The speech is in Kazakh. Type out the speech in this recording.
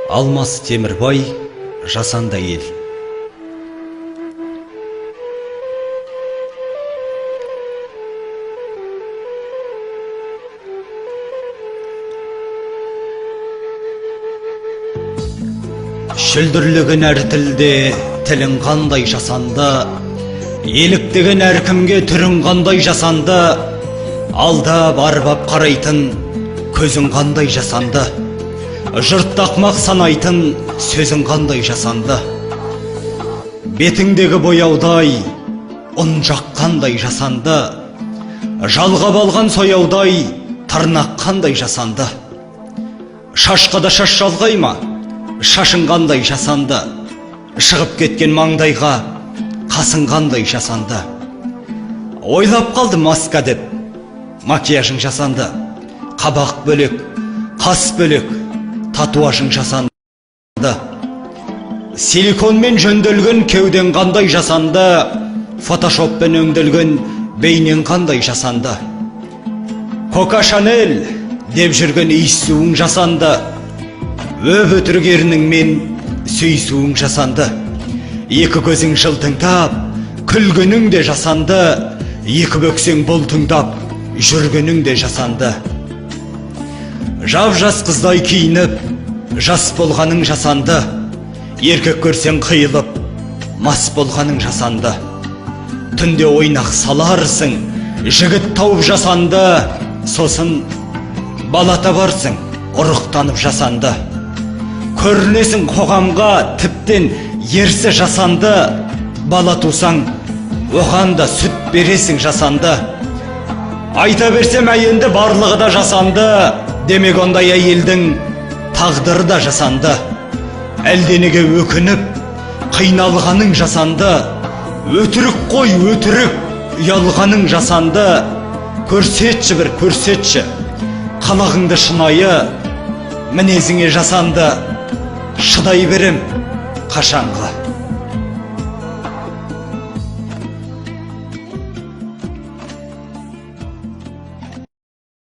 Алмас Темірбай, жасанды ел. Шүлдірлігін әр тілде, тілін қандай жасанды, еліктігін әркімге түрін қандай жасанды, алда барбап қарайтын көзін қандай жасанды, жұртты ақмақ санайтын сөзін қандай жасанды, бетіңдегі бояудай ұн жаққандай жасанды, жалғап алған сояудай тырнақ қандай жасанды, шашқада шаш жалғай ма, шашың қандай жасанды, шығып кеткен маңдайға қасың қандай жасанды, ойлап қалды маска деп, макияжың жасанды, қабақ бөлек, қас бөлек, татуажың жасанды, силиконмен жөнделген кеуден қандай жасанды, фотошоппен өңделген бейнен қандай жасанды, Кока Шанель деп жүрген иіссуың жасанды, өп-өтірік ерніңмен сүйісуің жасанды, екі көзің жылтыңдап, күлгенің де жасанды, екі бөксең бұлтыңдап, жүргенің де жасанды. Жап-жас қыздай киініп, жас болғаның жасанды, еркек көрсең қиылып, мас болғаның жасанды. Түнде ойнақ саларсың, жігіт тауып жасанды, сосын бала табарсың, ұрықтанып жасанды. Көрінесің қоғамға тіптен ерсі жасанды, бала тусаң, оған да сүт бересің жасанды. Айта берсем әйелді барлығы да жасанды, демек ондай әйелдің тағдыры да жасанды. Әлденеге өкініп, қиналғаның жасанды, өтірік қой өтірік, ұялғаның жасанды. Көрсетші бір көрсетші, қалағыңды шынайы, мінезіңе жасанды, шыдай берем қашанға.